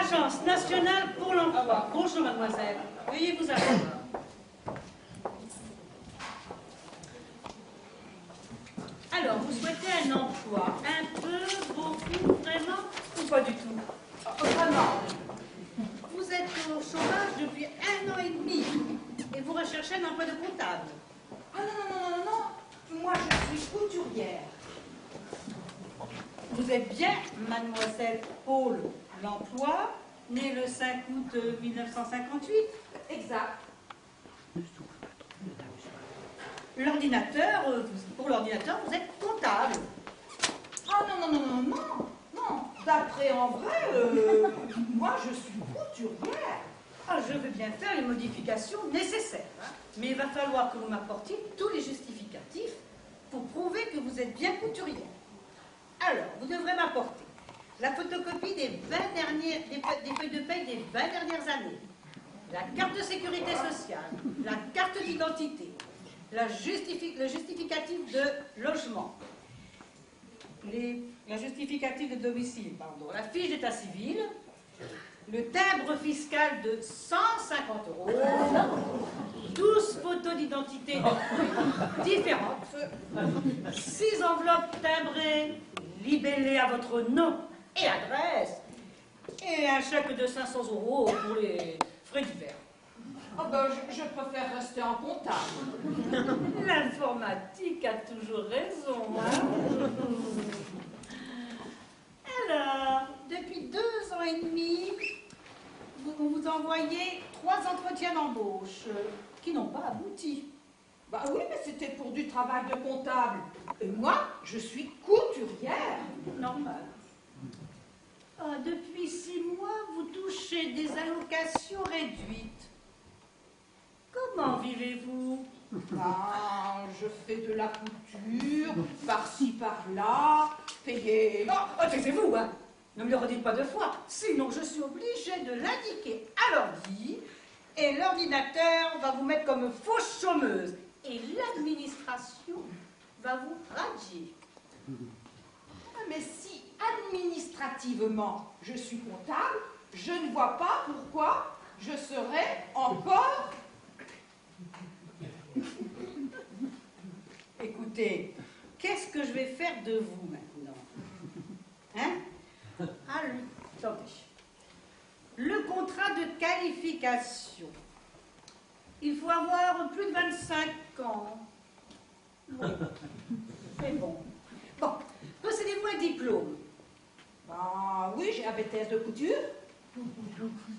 Agence nationale pour l'emploi. Bonjour mademoiselle, veuillez vous asseoir. Alors, vous souhaitez un emploi, un peu, beaucoup, vraiment, ou pas du tout? Vraiment. Vous êtes au chômage depuis 1 an et demi et vous recherchez un emploi de comptable. Ah non. Moi, je suis couturière. Vous êtes bien mademoiselle Paul L'Emploi, née le 5 août 1958. Exact. L'ordinateur, pour l'ordinateur, vous êtes comptable. Ah non. D'après en vrai, moi, je suis couturière. Ah, je veux bien faire les modifications nécessaires, hein, mais il va falloir que vous m'apportiez tous les justificatifs pour prouver que vous êtes bien couturière. Alors, vous devrez m'apporter la photocopie des feuilles de paye des 20 dernières années, la carte de sécurité sociale, la carte d'identité, le justificatif de logement, la justificatif de domicile, pardon, la fiche d'état civil, le timbre fiscal de 150 €, 12 photos d'identité différentes, 6 enveloppes timbrées, libellées à votre nom et adresse, et un chèque de 500 € pour les frais divers. Ah ben, je préfère rester en comptable. L'informatique a toujours raison, hein? Alors, depuis 2 ans et demi, on vous envoyait 3 entretiens d'embauche qui n'ont pas abouti. Bah oui, mais c'était pour du travail de comptable. Et moi, je suis couturière. Normal. Depuis 6 mois, vous touchez des allocations réduites. Comment vivez-vous? Ah, je fais de la couture, par-ci, par-là, payé. Oh, taisez-vous, hein? Ne me le redites pas 2 fois, sinon je suis obligée de l'indiquer à l'ordi et l'ordinateur va vous mettre comme fausse chômeuse et l'administration va vous radier. Ah, mais si administrativement je suis comptable, je ne vois pas pourquoi je serais encore... Écoutez, qu'est-ce que je vais faire de vous maintenant? Hein? Attendez. Le contrat de qualification. Il faut avoir plus de 25 ans. Oui. C'est bon. Bon, possédez-vous un diplôme? Ben oui, j'ai un BTS de couture.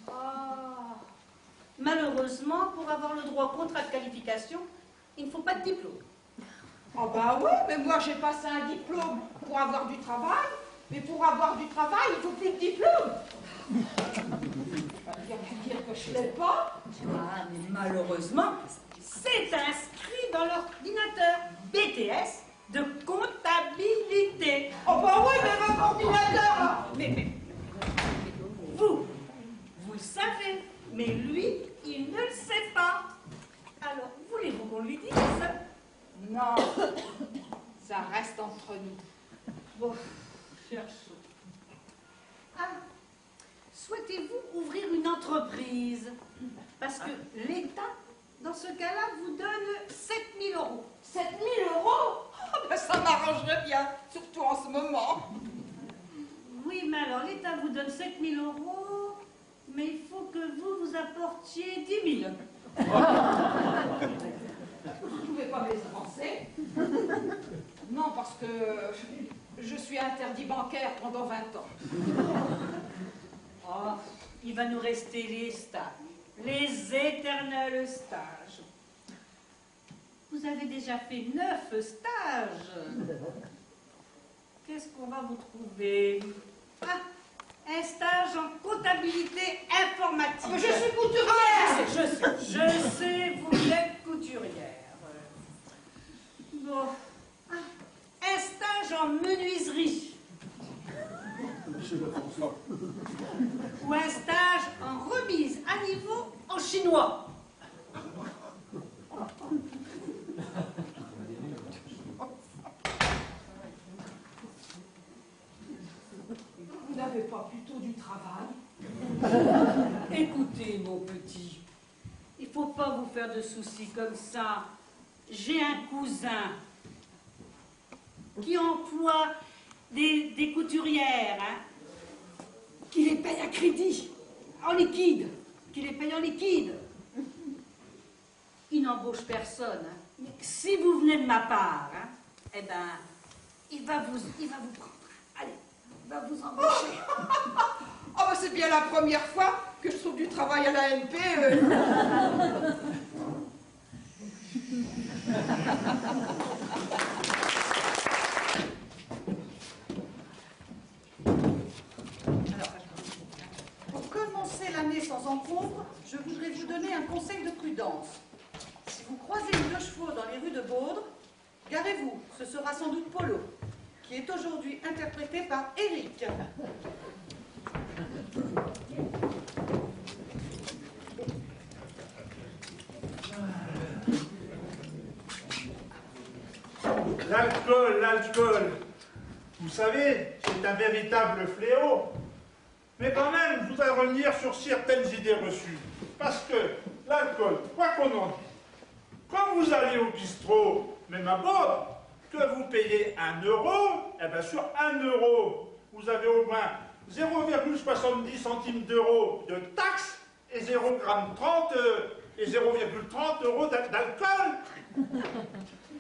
Ah. Malheureusement, pour avoir le droit au contrat de qualification, il ne faut pas de diplôme. Oh bah oui, mais moi j'ai passé un diplôme pour avoir du travail, mais pour avoir du travail, il faut plus de diplôme. Il y a qu'à dire que je ne l'ai pas. Ah, mais malheureusement, c'est inscrit dans l'ordinateur BTS de comptabilité. Oh bah oui, mais votre ordinateur. Mais vous le savez, mais lui, il ne le sait pas. Alors, voulez-vous qu'on lui dise? Non, ça reste entre nous. Bon, cherchons. Ah, souhaitez-vous ouvrir une entreprise? Parce que l'État, dans ce cas-là, vous donne 7 000 €. 7 000 €? Oh ben ça m'arrangerait bien, surtout en ce moment. Oui, mais alors l'État vous donne 7 000 €, mais il faut que vous apportiez 10 000. Vous ne pouvez pas me les avancer? Non, parce que je suis interdit bancaire pendant 20 ans. Oh, il va nous rester les stages, les éternels stages. Vous avez déjà fait 9 stages. Qu'est-ce qu'on va vous trouver? Ah, un stage en comptabilité informatique. Mais je suis couturière. Je sais, vous êtes couturière. Bon, un stage en menuiserie. Ou un stage en remise à niveau en chinois. Vous n'avez pas plutôt du travail? Écoutez, mon petit, il ne faut pas vous faire de soucis comme ça. J'ai un cousin qui emploie des couturières, hein, qui les paye à crédit, en liquide, qui les paye en liquide. Il n'embauche personne, hein. Mais si vous venez de ma part, hein, eh ben, il va vous prendre. Allez, il va vous embaucher. Oh, bah c'est bien la première fois que je trouve du travail à la MP. Pour commencer l'année sans encombre, je voudrais vous donner un conseil de prudence. Si vous croisez une deux chevaux dans les rues de Baudre, garez-vous, ce sera sans doute Polo, qui est aujourd'hui interprété par Eric. L'alcool, l'alcool, vous savez, c'est un véritable fléau. Mais quand même, je voudrais revenir sur certaines idées reçues. Parce que l'alcool, quoi qu'on en dise, quand vous allez au bistrot, même à bord, que vous payez 1 euro, eh bien sur 1 euro, vous avez au moins 0,70 centimes d'euros de taxes et 0,30 euros d'alcool.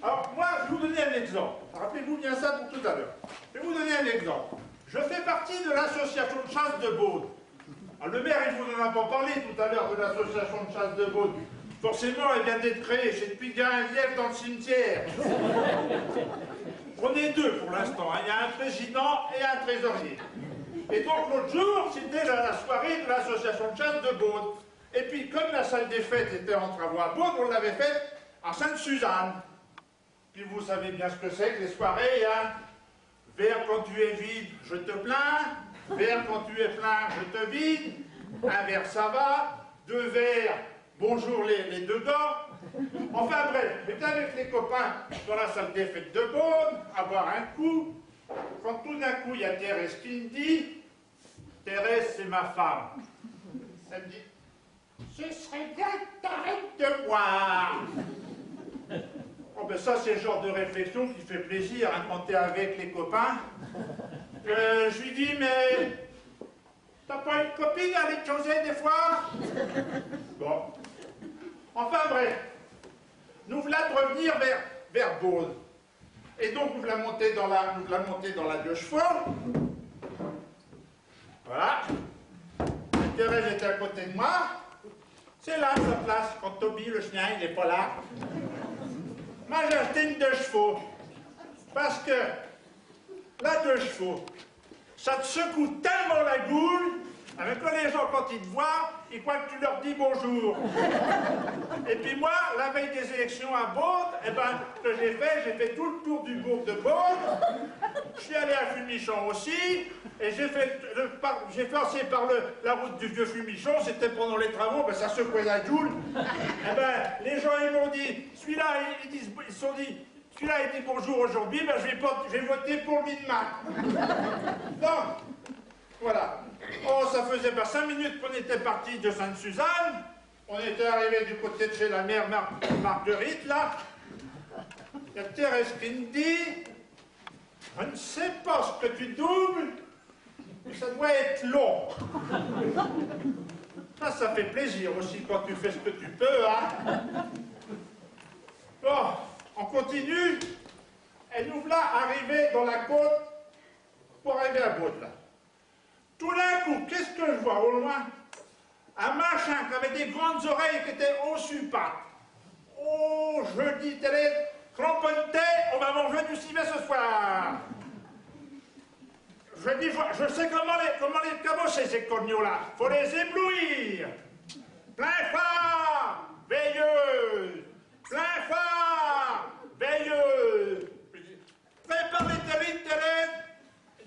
Alors moi, je vais vous donner un exemple. Rappelez-vous bien ça pour tout à l'heure. Je vais vous donner un exemple. Je fais partie de l'association de chasse de Baudre. Alors, le maire, il vous en a pas parlé tout à l'heure de l'association de chasse de Baudre. Forcément, elle vient d'être créée. C'est depuis qu'il y a un lièvre dans le cimetière. On est deux pour l'instant. Hein. Il y a un président et un trésorier. Et donc l'autre jour, c'était la soirée de l'association de chasse de Baudre. Et puis, comme la salle des fêtes était en travaux à Baudre, on l'avait faite à Sainte-Suzanne. Puis vous savez bien ce que c'est que les soirées, hein. Verre quand tu es vide, je te plains. Verre quand tu es plein, je te vide. Un verre, ça va. 2 verres, bonjour les 2 gars. Enfin bref, j'étais avec les copains dans la salle des fêtes de Beaune, à boire un coup. Quand tout d'un coup, il y a Thérèse qui me dit, Thérèse, c'est ma femme. Elle me dit, ce serait bien que t'arrêtes de boire. Oh ben ça, c'est le genre de réflexion qui fait plaisir hein, quand t'es avec les copains. Je lui dis, mais t'as pas une copine à aller te choser des fois? Bon. Enfin bref, nous voilà de revenir vers Baudre. Et donc nous voilà monter dans la 2 chevaux. Voilà. Et Thérèse était à côté de moi. C'est là sa place, quand Toby, le chien, il n'est pas là. Moi, j'ai acheté une 2 chevaux. Parce que la 2 chevaux, ça te secoue tellement la goule, avec que les gens, quand ils te voient, ils croient que tu leur dis bonjour. Et puis moi, la veille des élections à Baudre, eh ben, ce que j'ai fait tout le tour du bourg de Baudre. Je suis allé à Fumichon aussi, et j'ai passé par la route du vieux Fumichon, c'était pendant les travaux, ben ça secouait la goule. Eh ben, les gens, ils m'ont dit, celui-là, ils se sont dit, celui-là, il dit bonjour aujourd'hui, ben je vais voter pour lui demain. Donc, voilà. Oh, ça faisait 5 minutes qu'on était parti de Sainte-Suzanne. On était arrivé du côté de chez la mère Marguerite, là. Il y a Thérèse qui me dit, je ne sais pas ce que tu doubles, mais ça doit être long. Ça fait plaisir aussi quand tu fais ce que tu peux, hein. Bon, on continue. Et nous voilà arrivés dans la côte pour arriver à Baudre, là. Tout d'un coup, qu'est-ce que je vois au loin? Un machin qui avait des grandes oreilles qui était au supatte. Oh, je dis, Thérèse, cramponne-t'es, on va manger du civet ce soir. Je dis, je sais comment les cabocher, ces cognos-là. Faut les éblouir. Plein phare, veilleuse. Plein phare, veilleuse. Prépare les terrines, Thérèse.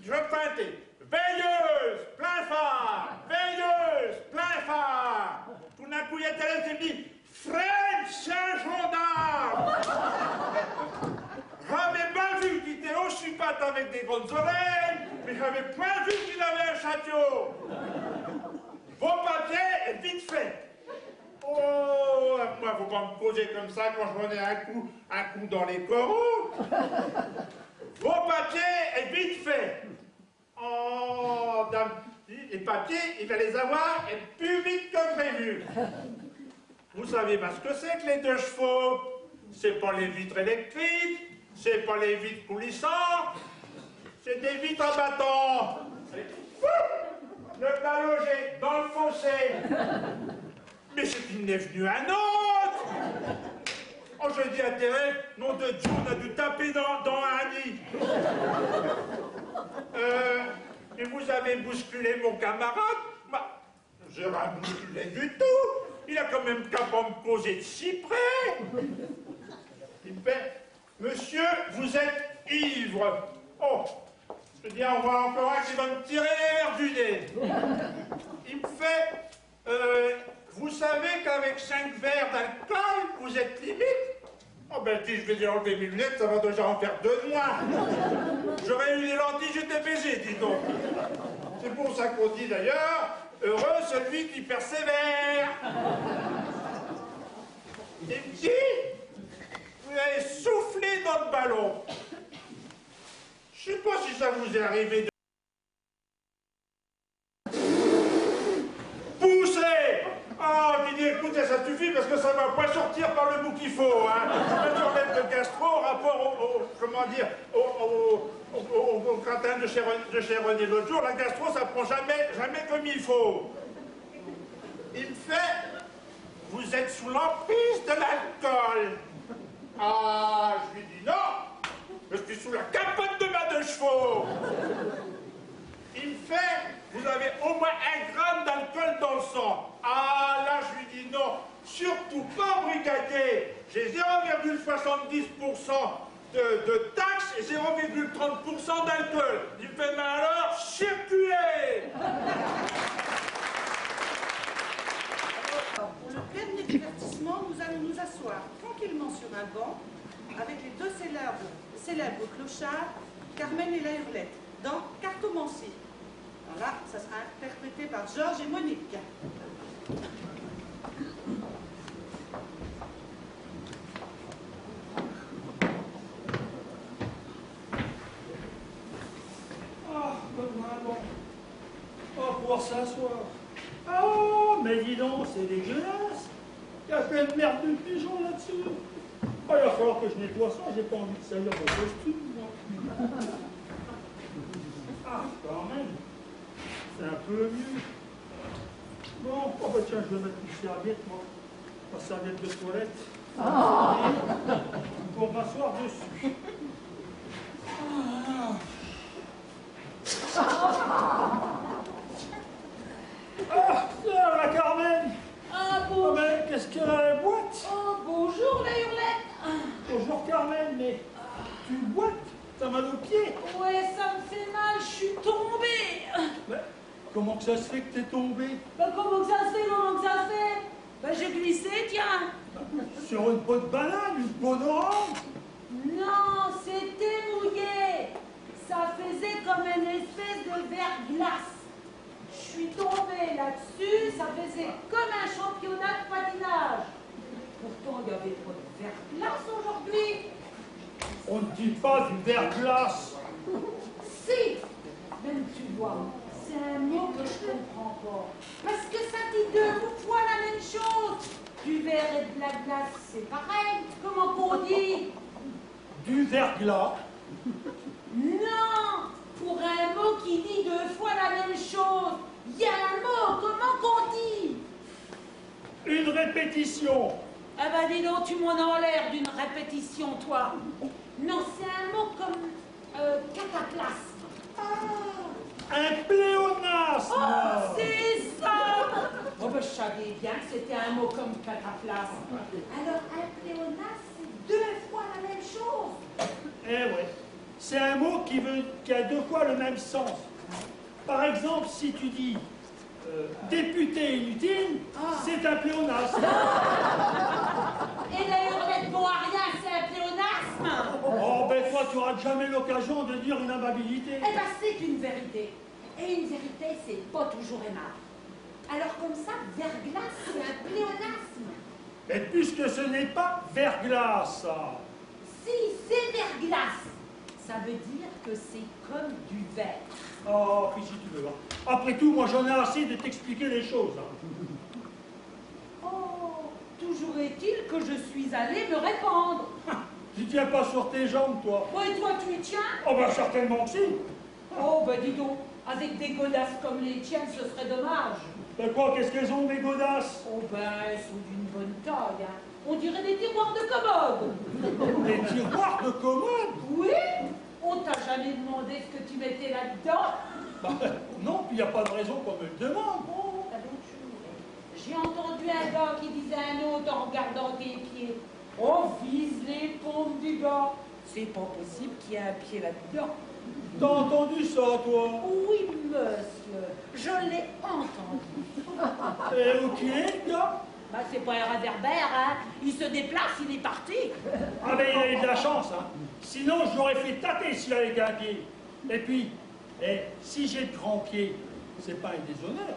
Je vais pointer. Veilleuse, plein phare, veilleuse, plein phare. Tout d'un coup, il y a Thérèse qui me dit, Fred, c'est un gendarme. J'avais pas vu qu'il était au supate avec des grandes oreilles, mais j'avais pas vu qu'il avait un château. pas me causer comme ça quand je renais un coup dans les coraux. Vos papiers est vite fait. Oh, dame, les papiers, il va les avoir et plus vite que prévu. Vous savez pas ce que c'est que les 2 chevaux? C'est pas les vitres électriques, c'est pas les vitres coulissantes, c'est des vitres à bâtons. Le plat logé dans le fossé. Mais c'est qu'il n'est venu un autre. Oh, je dis intérêt, nom de Dieu, on a dû taper dans un nid. Et vous avez bousculé mon camarade? Bah, j'ai rien bousculé du tout. Il a quand même qu'à pas me causer de si près. Il me fait, monsieur, vous êtes ivre. Oh, je dis, on voit encore un qui va me tirer l'air du nez. Il me fait, vous savez qu'avec 5 verres d'alcool, vous êtes limite? Oh ben si je vais lui enlever mes lunettes, ça va déjà en faire 2 de moins. J'aurais eu les lentilles, j'étais baisé, dis donc. C'est pour ça qu'on dit d'ailleurs, heureux celui qui persévère. Il me dit, vous avez soufflé dans le ballon. Je sais pas si ça vous est arrivé de... Poussez! Oh, il dit, écoutez, ça suffit parce que ça va pas sortir par le bout qu'il faut, hein. Je vais remettre le gastro rapport comment dire, au gratin de chez René l'autre jour. La gastro, ça prend jamais comme il faut. Il me fait, vous êtes sous l'emprise de l'alcool. Ah, je lui dis non, je suis sous la capote de ma 2 chevaux. Il me fait, vous avez au moins 1 gramme d'alcool dans le sang. Ah, là, je lui dis non, surtout pas brigadier. J'ai 0,70% de taxes et 0,30% d'alcool. Il me fait, mais alors, circulez. Alors, pour le plein divertissement, nous allons nous asseoir tranquillement sur un banc avec les 2 célèbres clochards, Carmen et la Hurlette, dans Cartomancie. Alors là, ça sera interprété par Georges et Monique. Ah, bon. On va pouvoir s'asseoir. Oh, mais dis donc, c'est dégueulasse. Il y a plein de merde de pigeons là-dessus. Oh, il va falloir que je nettoie ça, j'ai pas envie de salir mon costume, moi. Ah, quand même. C'est un peu mieux. Bon, oh bah tiens, je vais mettre une serviette, moi. Ma serviette de toilette. Pour m'asseoir dessus. Ah, sœur, la Carmen. Ah bon. Ah, mais qu'est-ce qu'elle a, la boîte? Oh, bonjour la Hurlette. Bonjour Carmen, mais tu boites? T'as mal aux pieds? Ouais, ça me fait mal, je suis tombée. Mais comment que ça se fait que t'es tombée? Bah comment que ça se fait? Bah j'ai glissé, tiens. Sur une peau de banane, une peau d'orange? Non, c'était mouillé. Ça faisait comme une espèce de verglas. Je suis tombée là-dessus, ça faisait comme un championnat de patinage. Pourtant, il y avait pas de verglas aujourd'hui. On ne dit pas du verglas. Si, même tu vois, c'est un mot que je comprends pas. Parce que ça dit 2 fois la même chose. Du verre et de la glace, c'est pareil. Comment qu'on dit? Du verglas? Non, pour un mot qui dit 2 fois la même chose, il y a un mot, comment qu'on dit? Une répétition. Ah bah dis donc, tu m'en as en l'air d'une répétition, toi. Non, c'est un mot comme cataplasme. Un pléonasme. Oh, c'est ça. Oh bah je savais bien que c'était un mot comme cataplasme. Alors un pléonasme, c'est 2 fois la même chose. Eh ouais, c'est un mot qui a 2 fois le même sens. Par exemple, si tu dis député inutile, c'est un pléonasme. Et la Hurlette bon à rien, c'est un pléonasme. Oh ben toi, tu n'auras jamais l'occasion de dire une amabilité. Eh ben c'est une vérité. Et une vérité, c'est pas toujours aimable. Alors comme ça, verglas, c'est un pléonasme. Mais puisque ce n'est pas verglas, ça. Si, c'est verglas. Ça veut dire que c'est comme du verre. Oh, puis si tu veux. Après tout, moi j'en ai assez de t'expliquer les choses. Oh, toujours est-il que je suis allée me répandre. Tu tiens pas sur tes jambes, toi. Oh, et toi, tu y tiens? Oh, ben certainement que si. Oh, ben dis donc, avec des godasses comme les tiennes, ce serait dommage. Ben quoi, qu'est-ce qu'elles ont, mes godasses? Oh, ben, elles sont d'une bonne taille, hein. On dirait des tiroirs de commode. Des tiroirs de commode? Oui? On t'a jamais demandé ce que tu mettais là-dedans? Bah, non, puis il n'y a pas de raison qu'on me le demande. Oh, t'as donc j'ai entendu un gars qui disait à un autre en regardant tes pieds. On vise les paumes du gars. C'est pas possible qu'il y ait un pied là-dedans. T'as entendu ça, toi? Oui, monsieur, je l'ai entendu. Et où qui est, le gars? Bah, c'est pas un réverbère, hein. Il se déplace, il est parti. Ah, mais il a eu de la chance, hein. Sinon, je l'aurais fait tâter s'il avait qu'un pied. Et puis, si j'ai de grands pieds, c'est pas un déshonneur.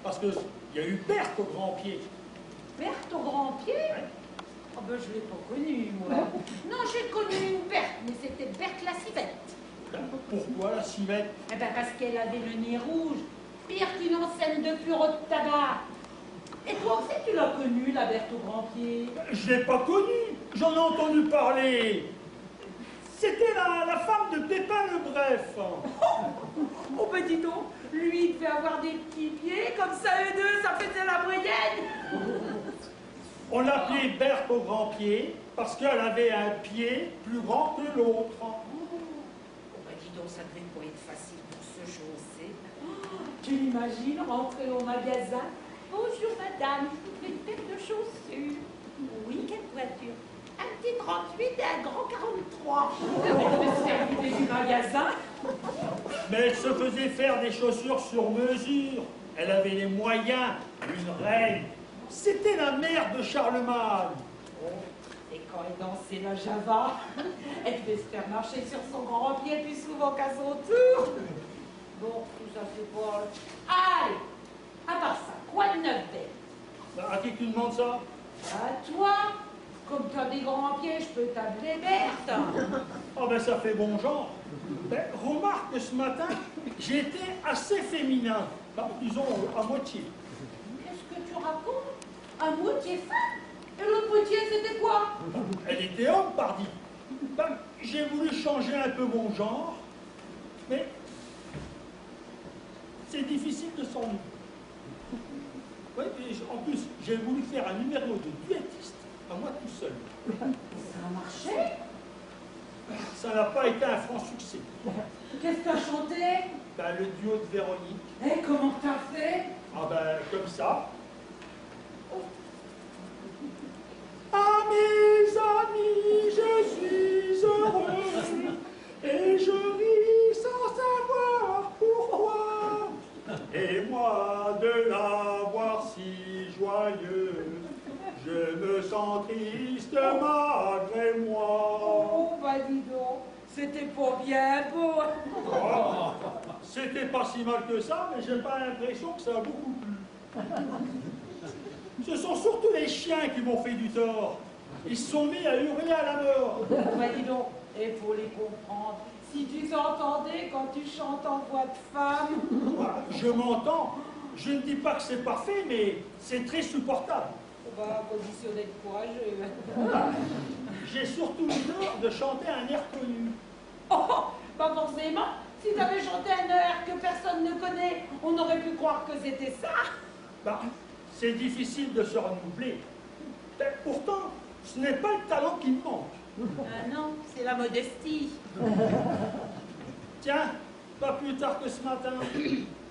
Parce qu'il y a eu Berthe au grand pied. Berthe au grand pied? Oh ben, je l'ai pas connue, moi. Non, j'ai connu une Berthe, mais c'était Berthe la civette. Pourquoi la civette? Eh ben, parce qu'elle avait le nez rouge, pire qu'une enseigne de bureau de tabac. Et toi aussi, tu l'as connue, la Berthe au grand pied? Je l'ai pas connue, j'en ai entendu parler. C'était la femme de Pépin le Bref. Oh ben dis donc, lui il devait avoir des petits pieds, comme ça eux deux, ça faisait la moyenne. On l'appelait Berthe au grand pied parce qu'elle avait un pied plus grand que l'autre. Oh ben dis donc, ça devait pas être facile pour se chausser. Tu imagines rentrer au magasin? Bonjour madame, je voudrais une paire de chaussures. Oui, quelle voiture? Un petit 38 et un grand 43. Le service du magasin. Mais elle se faisait faire des chaussures sur mesure. Elle avait les moyens d'une reine. C'était la mère de Charlemagne. Oh, et quand elle dansait la java, elle devait se faire marcher sur son grand pied plus souvent qu'à son tour. Bon, tout ça c'est pas... Allez, à part ça, quoi de neuf, belle? À qui tu demandes ça? À toi. Comme tu as des grands pieds, je peux t'appeler Berthe. Oh ben ça fait bon genre. Ben, remarque que ce matin, j'ai été assez féminin. Ben, disons à moitié. Qu'est-ce que tu racontes? À moitié femme? Et l'autre moitié, c'était quoi? Elle était homme, pardi. Ben, j'ai voulu changer un peu mon genre, mais c'est difficile de s'en occuper. Oui, en plus, j'ai voulu faire un numéro de duettiste à moi tout seul. Ça a marché? Ça n'a pas été un franc succès. Qu'est-ce que t'as chanté? Ben, le duo de Véronique. Et comment t'as fait? Ah ben, comme ça. Ah mes amis, je suis heureux et je ris sans savoir pourquoi. Et moi de la voir si joyeuse, je me sens triste malgré moi. Oh, bah dis donc, c'était pas bien beau. Oh, c'était pas si mal que ça, mais j'ai pas l'impression que ça a beaucoup plu. Ce sont surtout les chiens qui m'ont fait du tort. Ils se sont mis à hurler à la mort. Bah dis donc, et faut les comprendre. Si tu t'entendais quand tu chantes en voix de femme. Bah, je m'entends. Je ne dis pas que c'est parfait, mais c'est très supportable. Bah, conditionné de courageux. J'ai surtout eu l'honneur de chanter un air connu. Oh, pas forcément. Si t'avais chanté un air que personne ne connaît, on aurait pu croire que c'était ça. Bah, c'est difficile de se renouveler. Ben, pourtant, ce n'est pas le talent qui me manque. Ah non, c'est la modestie. Tiens, pas plus tard que ce matin,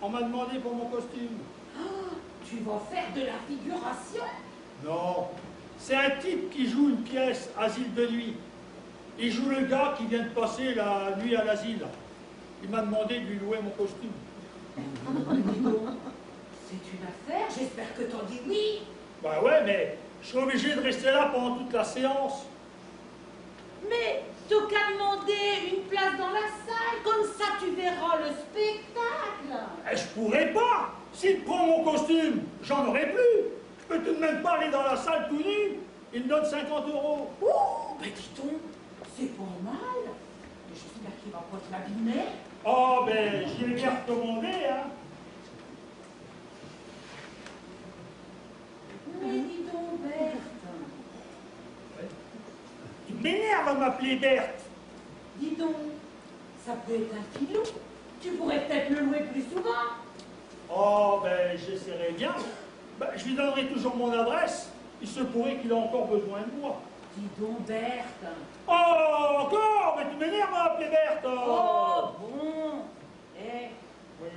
on m'a demandé pour mon costume. Oh, tu vas faire de la figuration? Non, c'est un type qui joue une pièce, Asile de nuit. Il joue le gars qui vient de passer la nuit à l'asile. Il m'a demandé de lui louer mon costume. C'est une affaire, j'espère que t'en dis oui. Bah ouais, mais je suis obligé de rester là pendant toute la séance. Mais t'as qu'à demander une place dans la salle, comme ça tu verras le spectacle. Eh, je pourrais pas. S'il prend mon costume, j'en aurai plus. peux tout de même pas aller dans la salle tout nu. Il me donne 50 €. Oh, ben dis donc, c'est pas mal. Mais j'espère qu'il va pas te l'abîmer. Oh, ben, j'y ai bien recommandé, hein. Mais dis donc, Berthe. Tu m'énerves à m'appeler Berthe. Dis donc, ça peut être un filou. Tu pourrais peut-être le louer plus souvent. Oh, ben, j'essaierai bien. Ben, je lui donnerai toujours mon adresse. Il se pourrait qu'il ait encore besoin de moi. Dis donc, Berthe. Oh, encore? Mais tu m'énerves à m'appeler Berthe. Oh, bon. Eh, Oui.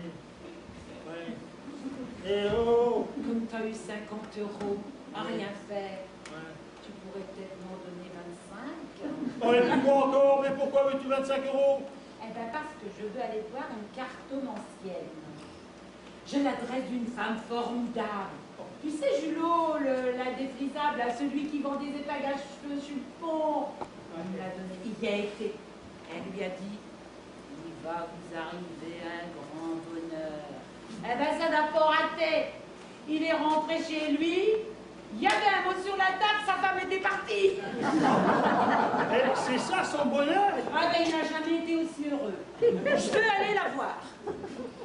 Oui. Et oh. comme tu as eu 50 € à rien faire, Ouais. tu pourrais peut-être m'en donner 25. Oh, et puis quoi encore? Mais pourquoi veux-tu 25 €? Eh bien, parce que je veux aller voir une cartomancienne. J'ai l'adresse d'une femme formidable. Tu sais, Julot, la défrisable, là, celui qui vend des épagues à cheveux sur le pont. Elle me l'a donné. Il y a été. Elle lui a dit, il va vous arriver un grand bonheur. Eh ben, ça n'a pas raté. Il est rentré chez lui. Il y avait un mot sur la table, sa femme était partie. Eh, c'est ça son bonheur? Ah ben, il n'a jamais été aussi heureux. Je veux aller la voir.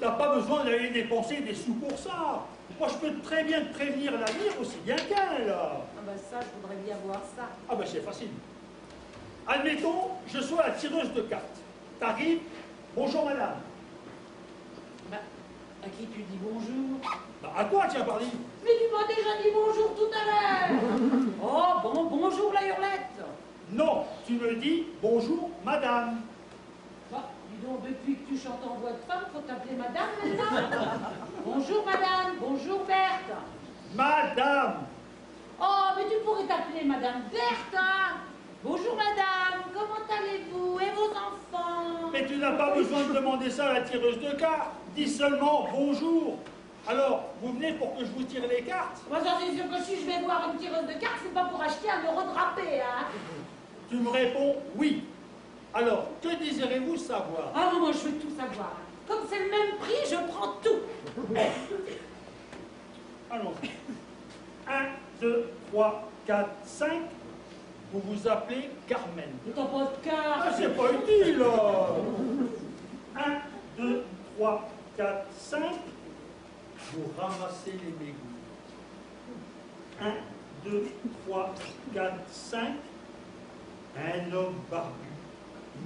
T'as pas besoin d'aller dépenser des sous pour ça. Moi, je peux très bien te prévenir l'avenir aussi bien qu'elle. Ah ben ça, je voudrais bien voir ça. Ah ben c'est facile. Admettons, je sois la tireuse de cartes. T'arrives, bonjour madame. Bah, à qui tu dis bonjour? Bah, à toi, tiens, pardi. Mais tu m'as déjà dit bonjour tout à l'heure. Oh bon, bonjour la hurlette. Non, tu me dis bonjour madame. Bah, dis donc, depuis que tu chantes en voix de femme, faut t'appeler madame maintenant. Bonjour madame, bonjour Berthe. Madame. Oh, mais tu pourrais t'appeler madame Berthe, hein. Bonjour madame, comment allez-vous? Et vos enfants? Mais tu n'as pas besoin de demander ça à la tireuse de cartes. Dis seulement bonjour. Alors, vous venez pour que je vous tire les cartes? Moi, j'en suis sûr que si je vais voir une tireuse de cartes, c'est pas pour acheter un euro drapé, hein. Tu me réponds oui. Alors, que désirez-vous savoir? Ah non, moi je veux tout savoir. Comme c'est le même prix, je prends tout. Allons-y. 1, 2, 3, 4, 5. Vous vous appelez Carmen. Mais t'as pas de carte. Ah, c'est pas utile, là. 1, 2, 3, 4, 5. Vous ramassez les mégots. 1, 2, 3, 4, 5. Un homme barbu.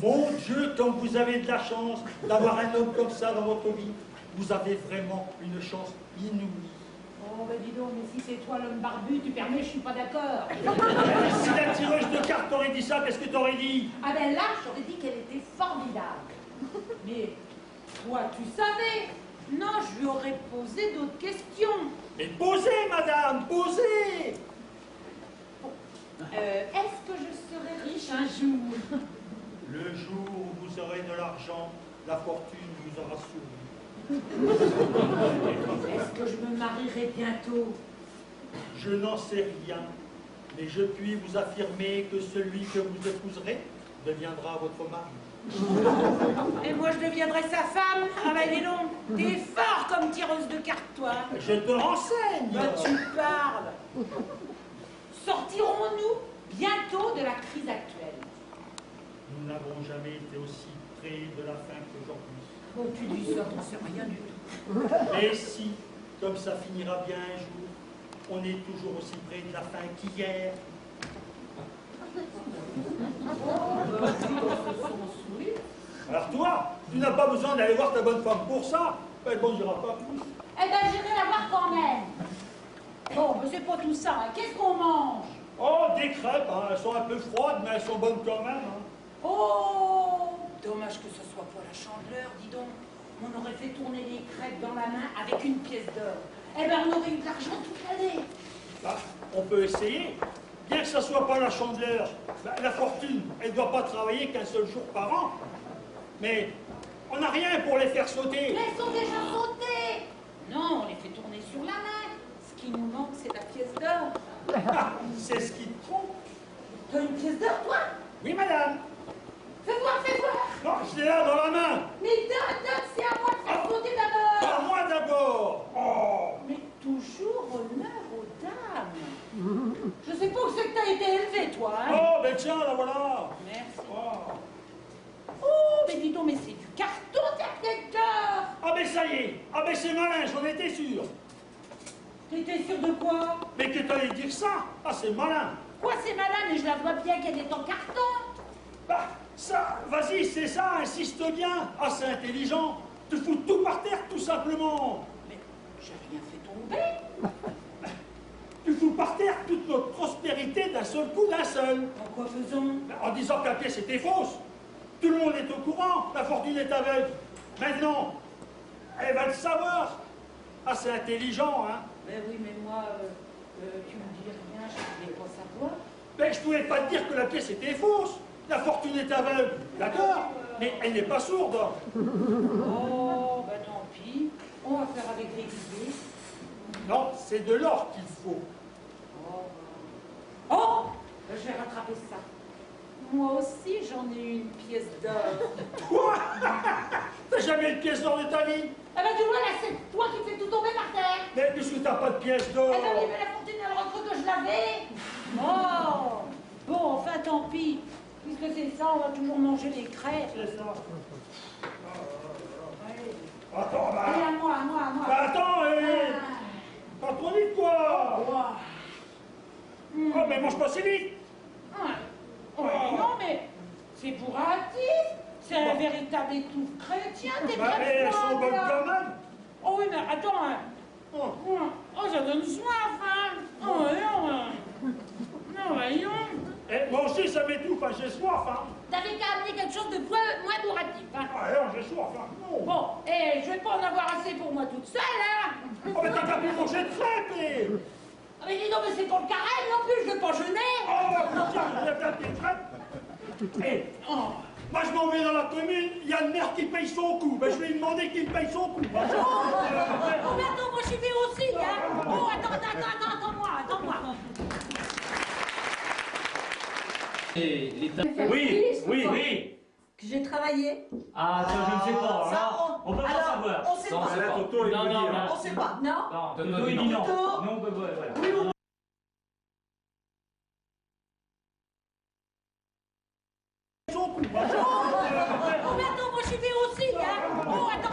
Mon Dieu, comme vous avez de la chance d'avoir un homme comme ça dans votre vie. Vous avez vraiment une chance inouïe. Oh, ben dis donc, mais si c'est toi l'homme barbu, tu permets, je suis pas d'accord. Si la tireuse de cartes t'aurait dit ça, qu'est-ce que t'aurais dit? Ah ben là, j'aurais dit qu'elle était formidable. Mais toi, tu savais. Non, je lui aurais posé d'autres questions. Mais posez, madame, posez! Est-ce que je serai riche un jour? Le jour où vous aurez de l'argent, la fortune vous aura souri. Est-ce que je me marierai bientôt? Je n'en sais rien, mais je puis vous affirmer que celui que vous épouserez deviendra votre mari. Et moi, je deviendrai sa femme? Ah ben dis donc, t'es fort comme tireuse de cartes, toi. Je te renseigne. Bah, tu parles. Sortirons-nous bientôt de la crise actuelle? Nous n'avons jamais été aussi près de la fin qu'aujourd'hui. Oh, tu dis ça, t'en sais rien du tout. Mais si, comme ça finira bien un jour, on est toujours aussi près de la fin qu'hier. Alors toi, tu n'as pas besoin d'aller voir ta bonne femme pour ça. Elle ne dira pas plus. Eh ben, j'irai la voir quand même. Bon, mais c'est pas tout ça. Hein. Qu'est-ce qu'on mange? Oh, des crêpes, hein. Elles sont un peu froides, mais elles sont bonnes quand même. Hein. Oh, dommage que ce soit pas la Chandeleur, dis donc. On aurait fait tourner les crêpes dans la main avec une pièce d'or. Eh ben, on aurait eu de l'argent toute l'année. Bah, on peut essayer. Bien que ça soit pas la Chandeleur, bah, la fortune, elle ne doit pas travailler qu'un seul jour par an. Mais on n'a rien pour les faire sauter. Mais elles sont déjà sautées. Non, on les fait tourner sur la main. Ce qui nous manque, c'est la pièce d'or. Ah, c'est ce qui te trompe. T'as une pièce d'or, toi? Oui, madame. Fais voir, fais voir. Non, je l'ai là dans la main. Mais donne, c'est à moi de faire sauter d'abord. À moi d'abord. Oh. Mais toujours honneur aux dames. quoi, hein. Oh, ben tiens, la voilà. Merci. Oh. Oh, mais dis donc, mais c'est du carton, ta pièce d'or. Ah, ben ça y est. Ah, ben c'est malin, j'en étais sûr. T'étais sûr de quoi? Mais que t'allais dire ça? Ah, c'est malin. Quoi, c'est malin, mais je la vois bien qu'elle est en carton. Bah, ça, vas-y, c'est ça, insiste bien. Ah, c'est intelligent. Tu fous tout par terre, tout simplement. Mais j'ai rien fait tomber. Tu fous par terre toute notre prospérité d'un seul coup, d'un seul. En quoi faisons? En disant que la pièce était fausse. Tout le monde est au courant, la fortune est aveugle. Maintenant, elle va le savoir. Ah, c'est intelligent, hein. Ben oui, mais moi, tu me dis rien, je voulais pas savoir. Mais je pouvais pas te dire que la pièce était fausse. La fortune est aveugle, d'accord, mais elle n'est pas sourde. Oh, ben tant pis. On va faire avec les idées. Non, c'est de l'or qu'il faut. Oh, ben, je vais rattraper ça. Moi aussi, j'en ai une pièce d'or. Quoi? T'as jamais une pièce d'or de ta vie? Ah ben tu vois, là, c'est toi qui fais tout tomber par terre. Mais puisque t'as pas de pièce d'or. Eh ben oui, mais la fortune, elle rentre que je l'avais. Oh, bon, enfin, tant pis. Puisque c'est ça, on va toujours manger les crêpes. C'est ça. Allez. Attends, bah. Allez, à moi, à moi, à moi. Bah attends, pas trop vite, quoi. Oh, mais mange pas si vite. Ouais, non, mais c'est pour un type. C'est un véritable étouffe chrétien, t'es Bah, bien elles froide, sont bonnes là. quand même. Oh oui, mais attends, hein. Oh. Oh, ça donne soif, hein. Oh, voyons, hein. Non, voyons. Eh, moi aussi, ça m'étouffe, hein, j'ai soif, hein. T'avais qu'à amener quelque chose de moins bourratif, hein. Ah, alors, j'ai soif, hein. Non. Bon, et je vais pas en avoir assez pour moi toute seule, hein. Oh, mais t'as qu'à plus manger de crêpes, et... Ah, mais dis donc, mais c'est pour le carême non plus, je veux pas jeûner. Oh, tiens, il y a plein de crêpes. Eh, Oh. moi, je m'en vais dans la commune, il y a le maire qui paye son coup. Ben, je vais lui demander qu'il paye son coup. Oh, mais attends, moi j'y vais aussi, hein. Oh, attends-moi. Oui. Que j'ai travaillé. Ah, ça, je ne sais pas. Ça, Alors, on peut pas savoir. on sait Non, pas. on sait pas. Toto, il Non, peut non, dire. non. On sait pas. Non. Non, Toto, Toto, il dit non. Toto. Non, on peut pas, voilà. Oui ou non? Son coup. Oh, mais attends, moi j'y vais aussi, hein. Oh, attends.